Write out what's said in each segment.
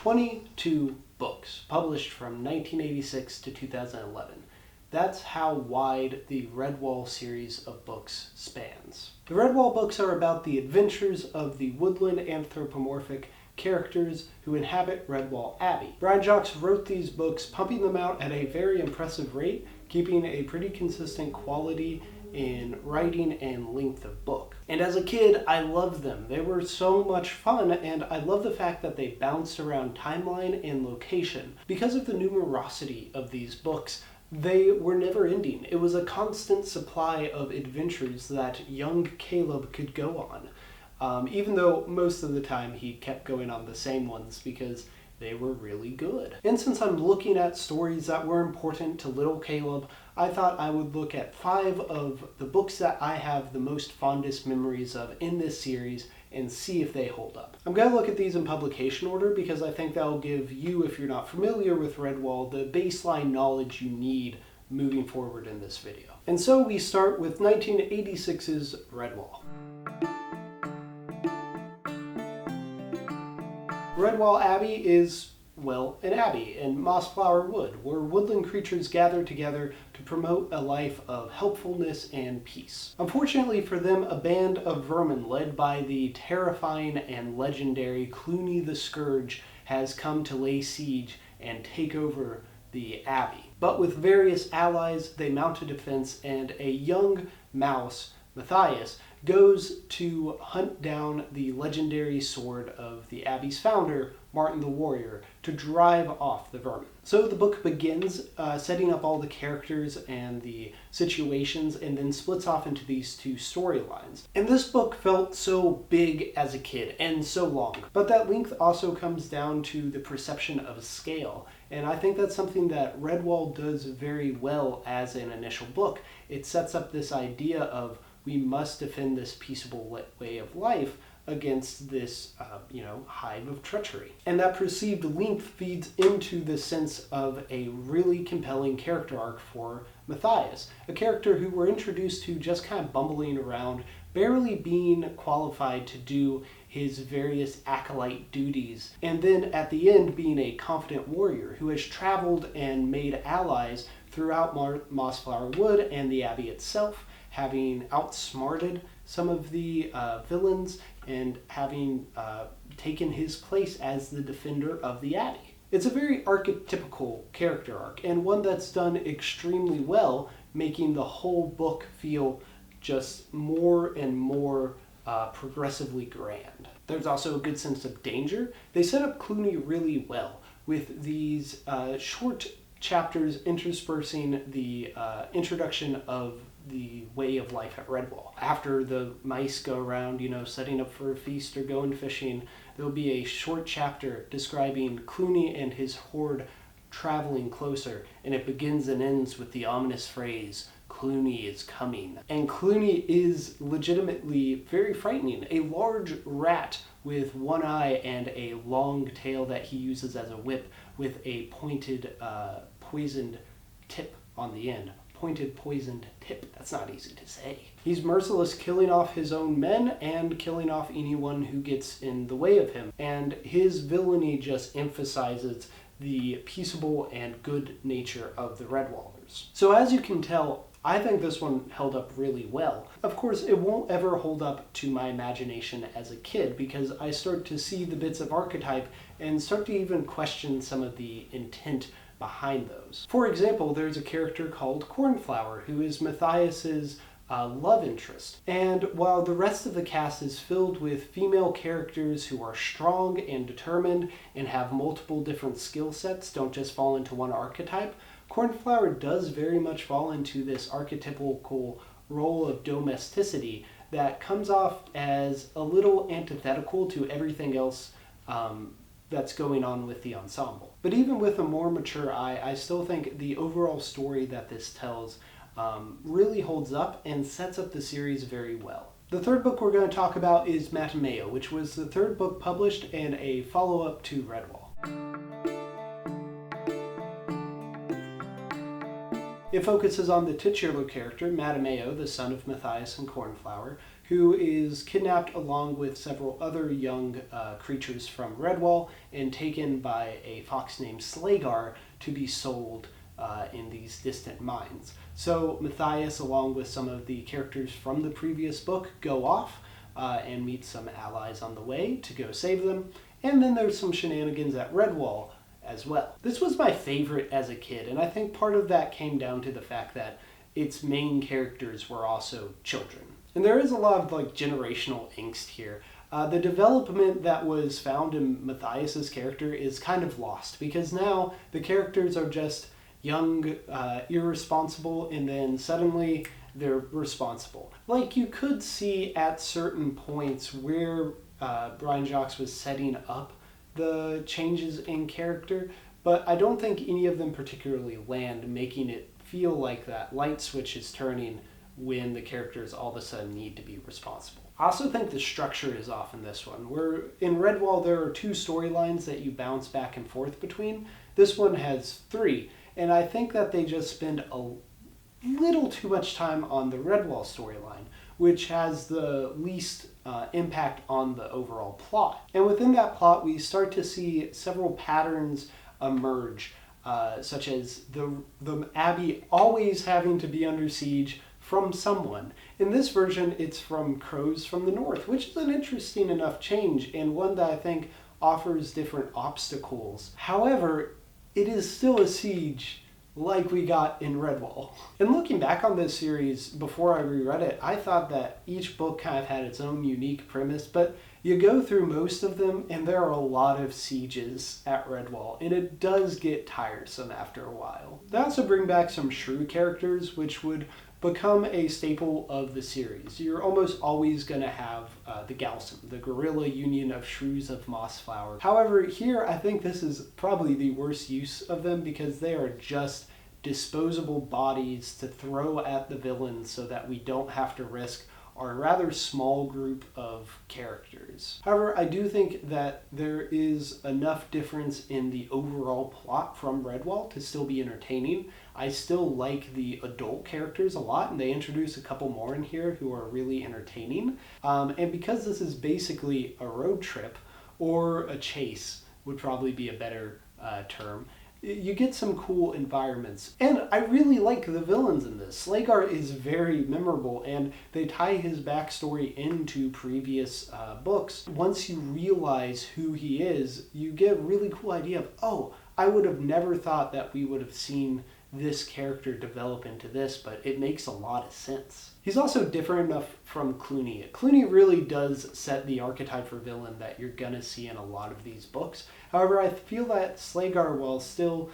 22 books published from 1986 to 2011. That's how wide the Redwall series of books spans. The Redwall books are about the adventures of the woodland anthropomorphic characters who inhabit Redwall Abbey. Brian Jacques wrote these books, pumping them out at a very impressive rate, keeping a pretty consistent quality in writing and length of book. And as a kid, I loved them. They were so much fun, and I love the fact that they bounced around timeline and location. Because of the numerosity of these books, they were never ending. It was a constant supply of adventures that young Caleb could go on, even though most of the time he kept going on the same ones because they were really good. And since I'm looking at stories that were important to little Caleb, I thought I would look at 5 of the books that I have the most fondest memories of in this series and see if they hold up. I'm going to look at these in publication order because I think that will give you, if you're not familiar with Redwall, the baseline knowledge you need moving forward in this video. And so we start with 1986's Redwall. Redwall Abbey is, well, an abbey in Mossflower Wood, where woodland creatures gather together to promote a life of helpfulness and peace. Unfortunately for them, a band of vermin led by the terrifying and legendary Clooney the Scourge has come to lay siege and take over the abbey. But with various allies, they mount a defense, and a young mouse, Matthias, goes to hunt down the legendary sword of the Abbey's founder, Martin the Warrior, to drive off the vermin. So the book begins setting up all the characters and the situations, and then splits off into these 2 storylines. And this book felt so big as a kid and so long, but that length also comes down to the perception of scale. And I think that's something that Redwall does very well as an initial book. It sets up this idea of we must defend this peaceable way of life against this, hive of treachery. And that perceived length feeds into the sense of a really compelling character arc for Matthias, a character who we're introduced to just kind of bumbling around, barely being qualified to do his various acolyte duties, and then at the end being a confident warrior who has traveled and made allies throughout Mossflower Wood and the Abbey itself, having outsmarted some of the villains and having taken his place as the defender of the Abbey. It's a very archetypical character arc, and one that's done extremely well, making the whole book feel just more and more progressively grand. There's also a good sense of danger. They set up Clooney really well with these short chapters interspersing the introduction of the way of life at Redwall. After the mice go around, setting up for a feast or going fishing, there'll be a short chapter describing Clooney and his horde traveling closer, and it begins and ends with the ominous phrase, "Clooney is coming." And Clooney is legitimately very frightening. A large rat with one eye and a long tail that he uses as a whip with a pointed, poisoned tip on the end. Pointed, poisoned tip. That's not easy to say. He's merciless, killing off his own men and killing off anyone who gets in the way of him. And his villainy just emphasizes the peaceable and good nature of the Redwallers. So as you can tell, I think this one held up really well. Of course, it won't ever hold up to my imagination as a kid because I start to see the bits of archetype and start to even question some of the intent behind those. For example, there's a character called Cornflower who is Matthias's love interest. And while the rest of the cast is filled with female characters who are strong and determined and have multiple different skill sets, don't just fall into one archetype, Cornflower does very much fall into this archetypical role of domesticity that comes off as a little antithetical to everything else that's going on with the ensemble. But even with a more mature eye, I still think the overall story that this tells really holds up and sets up the series very well. The third book we're going to talk about is Matameo, which was the 3rd book published and a follow-up to Redwall. It focuses on the titular character, Matameo, the son of Matthias and Cornflower, who is kidnapped along with several other young creatures from Redwall and taken by a fox named Slagar to be sold in these distant mines. So Matthias, along with some of the characters from the previous book, go off and meet some allies on the way to go save them. And then there's some shenanigans at Redwall as well. This was my favorite as a kid, and I think part of that came down to the fact that its main characters were also children. And there is a lot of generational angst here. The development that was found in Matthias's character is kind of lost, because now the characters are just young, irresponsible, and then suddenly they're responsible. You could see at certain points where Brian Jacques was setting up the changes in character, but I don't think any of them particularly land, making it feel like that light switch is turning when the characters all of a sudden need to be responsible. I also think the structure is off in this one. Where in Redwall there are 2 storylines that you bounce back and forth between. This one has 3, and I think that they just spend a little too much time on the Redwall storyline, which has the least impact on the overall plot. And within that plot, we start to see several patterns emerge, such as the Abbey always having to be under siege from someone. In this version, it's from crows from the north, which is an interesting enough change and one that I think offers different obstacles. However, it is still a siege like we got in Redwall. And looking back on this series before I reread it, I thought that each book kind of had its own unique premise, but you go through most of them and there are a lot of sieges at Redwall, and it does get tiresome after a while. They also bring back some shrew characters, which would become a staple of the series. You're almost always going to have the Galsum, the guerrilla union of shrews of Mossflower. However, here I think this is probably the worst use of them, because they are just disposable bodies to throw at the villains so that we don't have to risk our rather small group of characters. However, I do think that there is enough difference in the overall plot from Redwall to still be entertaining. I still like the adult characters a lot, and they introduce a couple more in here who are really entertaining. And because this is basically a road trip, or a chase would probably be a better term, you get some cool environments. And I really like the villains in this. Slagar is very memorable, and they tie his backstory into previous books. Once you realize who he is, you get a really cool idea of, oh, I would have never thought that we would have seen this character develop into this, but it makes a lot of sense. He's also different enough from Clooney. Clooney really does set the archetype for villain that you're gonna see in a lot of these books. However, I feel that Slagar, while still,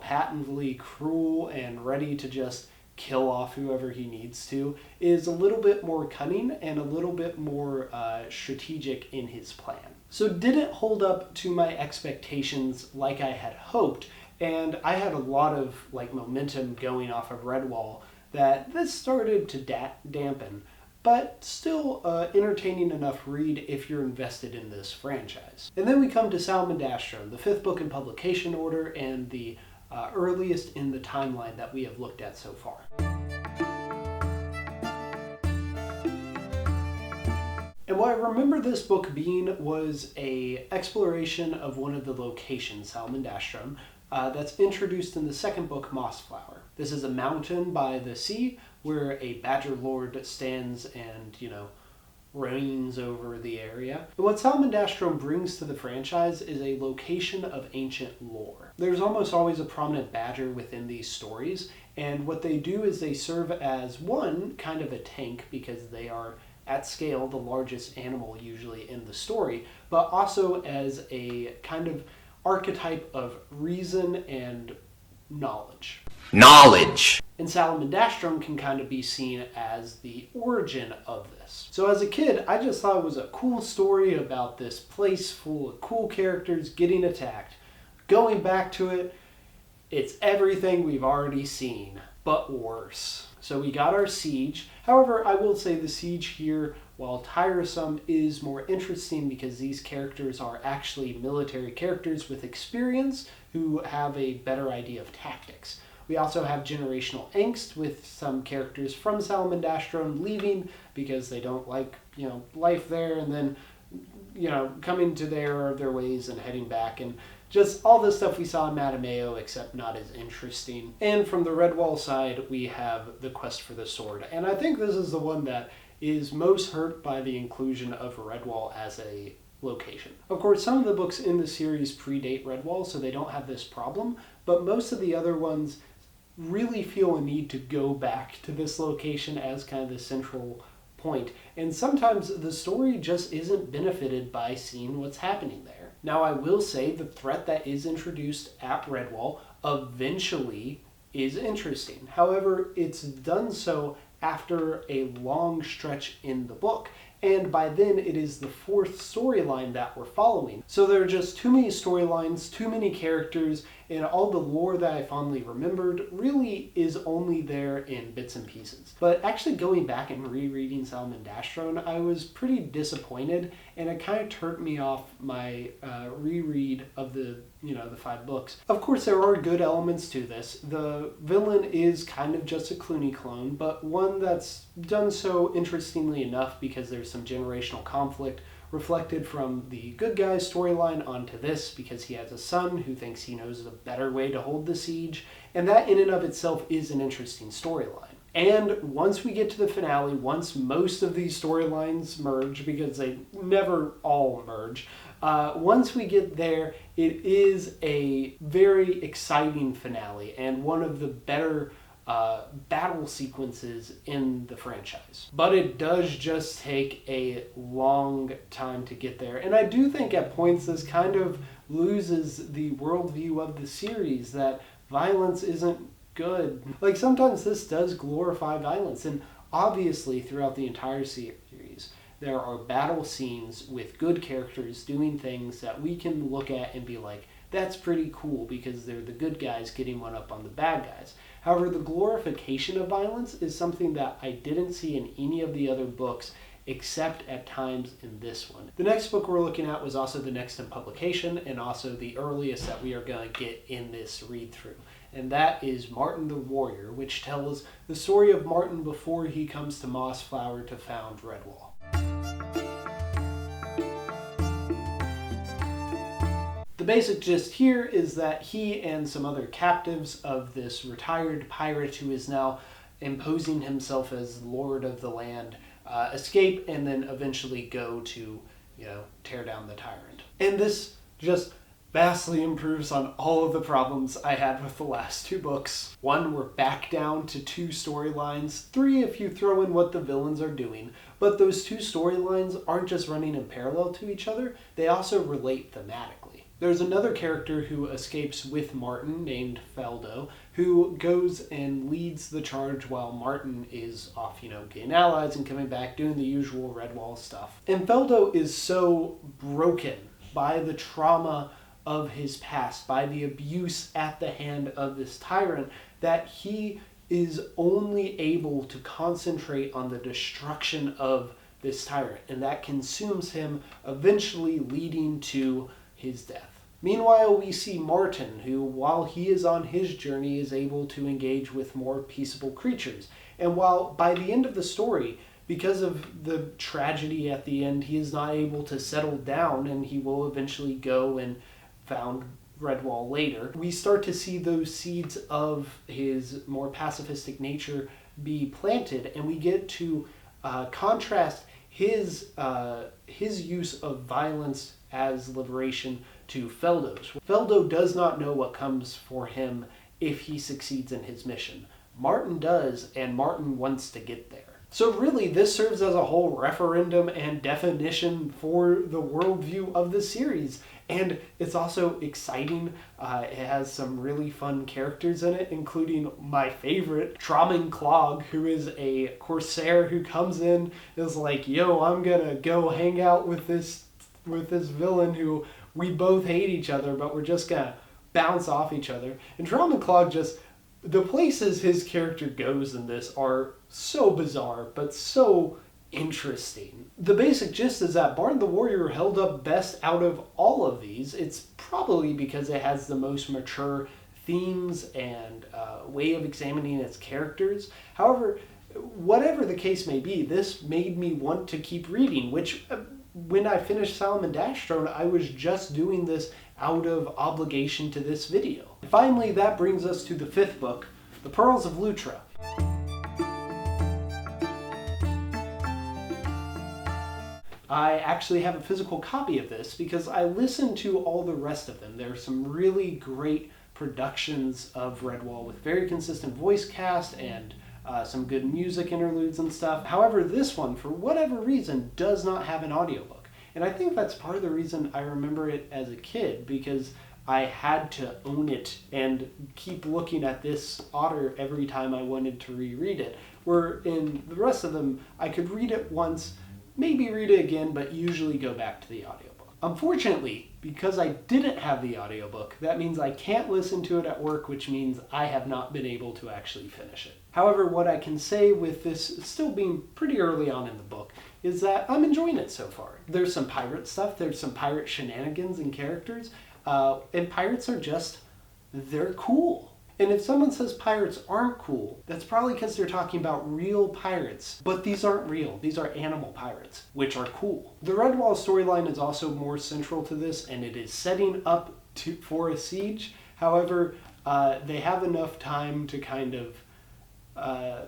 patently cruel and ready to just kill off whoever he needs to, is a little bit more cunning and a little bit more strategic in his plan. So it didn't hold up to my expectations like I had hoped, and I had a lot of momentum going off of Redwall that this started to dampen, but still entertaining enough read if you're invested in this franchise. And then we come to Salmendastro, the 5th book in publication order and the earliest in the timeline that we have looked at so far. And what I remember this book being was an exploration of one of the locations, Salmendastro, that's introduced in the 2nd book, Mossflower. This is a mountain by the sea where a badger lord stands and, reigns over the area. And what Salmendastro brings to the franchise is a location of ancient lore. There's almost always a prominent badger within these stories, and what they do is they serve as one kind of a tank, because they are at scale the largest animal usually in the story, but also as a kind of archetype of reason and knowledge. And Salmendastro can kind of be seen as the origin of this. So as a kid, I just thought it was a cool story about this place full of cool characters getting attacked. Going back to it, it's everything we've already seen, but worse. So we got our siege. However, I will say the siege here, while tiresome, is more interesting because these characters are actually military characters with experience who have a better idea of tactics. We also have generational angst with some characters from Salmendastro leaving because they don't like, life there, and then, coming to their ways and heading back, and just all the stuff we saw in Matameo, except not as interesting. And from the Redwall side, we have the quest for the sword. And I think this is the one that is most hurt by the inclusion of Redwall as a location. Of course, some of the books in the series predate Redwall, so they don't have this problem, but most of the other ones really feel a need to go back to this location as kind of the central point. And sometimes the story just isn't benefited by seeing what's happening there. Now, I will say the threat that is introduced at Redwall eventually is interesting. However, it's done so after a long stretch in the book, and by then it is the fourth storyline that we're following. So there are just too many storylines, too many characters, and all the lore that I fondly remembered really is only there in bits and pieces. But actually going back and rereading Salmendastro, I was pretty disappointed, and it kind of turned me off my reread of the 5 books. Of course, there are good elements to this. The villain is kind of just a Clooney clone, but one that's done so interestingly enough because there's some generational conflict reflected from the good guy's storyline onto this because he has a son who thinks he knows a better way to hold the siege, and that in and of itself is an interesting storyline. And once we get to the finale, once most of these storylines merge, because they never all merge, once we get there, it is a very exciting finale and one of the better battle sequences in the franchise. But it does just take a long time to get there. And I do think at points this kind of loses the worldview of the series, that violence isn't good. Like, sometimes this does glorify violence, and obviously throughout the entire series there are battle scenes with good characters doing things that we can look at and be like, that's pretty cool because they're the good guys getting one up on the bad guys. However, the glorification of violence is something that I didn't see in any of the other books except at times in this one. The next book we're looking at was also the next in publication and also the earliest that we are going to get in this read-through. And that is Martin the Warrior, which tells the story of Martin before he comes to Mossflower to found Redwall. The basic gist here is that he and some other captives of this retired pirate who is now imposing himself as lord of the land escape and then eventually go to, tear down the tyrant. And this just vastly improves on all of the problems I had with the last 2 books. 1, we're back down to 2 storylines. 3, if you throw in what the villains are doing. But those 2 storylines aren't just running in parallel to each other, they also relate thematically. There's another character who escapes with Martin named Feldo, who goes and leads the charge while Martin is off, getting allies and coming back, doing the usual Redwall stuff. And Feldo is so broken by the trauma of his past, by the abuse at the hand of this tyrant, that he is only able to concentrate on the destruction of this tyrant, and that consumes him, eventually leading to his death. Meanwhile, we see Martin, who, while he is on his journey, is able to engage with more peaceable creatures. And while by the end of the story, because of the tragedy at the end, he is not able to settle down, and he will eventually go and found Redwall later, we start to see those seeds of his more pacifistic nature be planted, and we get to contrast his use of violence as liberation to Feldo's. Feldo does not know what comes for him if he succeeds in his mission. Martin does, and Martin wants to get there. So really, this serves as a whole referendum and definition for the worldview of the series. And it's also exciting. It has some really fun characters in it, including my favorite, Traum Clog, who is a corsair who comes in, is like, yo, I'm gonna go hang out with this villain who we both hate each other, but we're just gonna bounce off each other. And Traum Clog just, the places his character goes in this are so bizarre, but so interesting. The basic gist is that Martin the Warrior held up best out of all of these. It's probably because it has the most mature themes and way of examining its characters. However, whatever the case may be, this made me want to keep reading, which when I finished Salmendastro, I was just doing this out of obligation to this video. Finally, that brings us to the 5th book, The Pearls of Lutra. I actually have a physical copy of this because I listened to all the rest of them. There are some really great productions of Redwall with very consistent voice cast and some good music interludes and stuff. However, this one, for whatever reason, does not have an audiobook. And I think that's part of the reason I remember it as a kid, because I had to own it and keep looking at this otter every time I wanted to reread it. Where in the rest of them, I could read it once, maybe read it again, but usually go back to the audiobook. Unfortunately, because I didn't have the audiobook, that means I can't listen to it at work, which means I have not been able to actually finish it. However, what I can say with this still being pretty early on in the book is that I'm enjoying it so far. There's some pirate stuff, there's some pirate shenanigans and characters, and pirates are just, they're cool. And if someone says pirates aren't cool, that's probably because they're talking about real pirates. But these aren't real. These are animal pirates, which are cool. The Redwall storyline is also more central to this, and it is setting up for a siege. However, they have enough time to kind of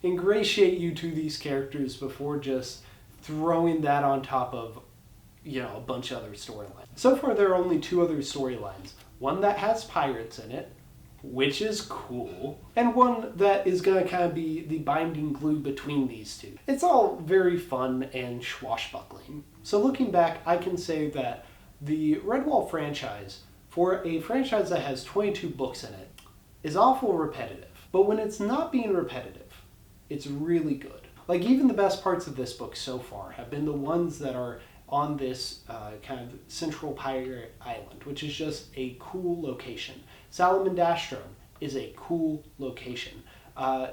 ingratiate you to these characters before just throwing that on top of, you know, a bunch of other storylines. So far, there are only 2 other storylines. One that has pirates in it, which is cool, and one that is going to kind of be the binding glue between these two. It's all very fun and swashbuckling. So looking back, I can say that the Redwall franchise, for a franchise that has 22 books in it, is awful repetitive. But when it's not being repetitive, it's really good. Like, even the best parts of this book so far have been the ones that are on this kind of central pirate island, which is just a cool location. Salmendastro is a cool location.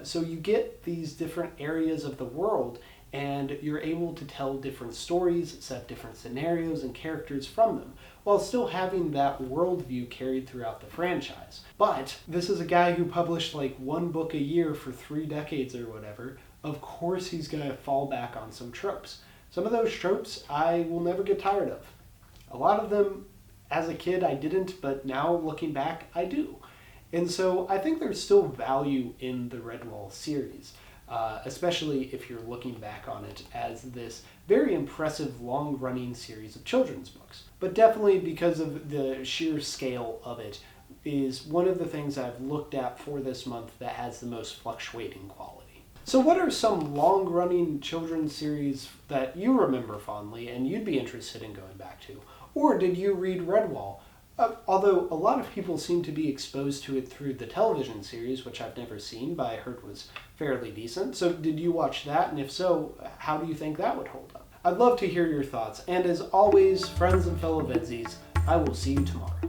So you get these different areas of the world, and you're able to tell different stories, set different scenarios and characters from them, while still having that worldview carried throughout the franchise. But this is a guy who published like 1 book a year for 3 decades or whatever. Of course he's going to fall back on some tropes. Some of those tropes I will never get tired of. A lot of them, as a kid, I didn't, but now looking back, I do. And so I think there's still value in the Redwall series, especially if you're looking back on it as this very impressive long-running series of children's books. But definitely because of the sheer scale of it is one of the things I've looked at for this month that has the most fluctuating quality. So what are some long-running children's series that you remember fondly and you'd be interested in going back to? Or did you read Redwall? Although a lot of people seem to be exposed to it through the television series, which I've never seen, but I heard was fairly decent. So did you watch that? And if so, how do you think that would hold up? I'd love to hear your thoughts. And as always, friends and fellow VEDSies, I will see you tomorrow.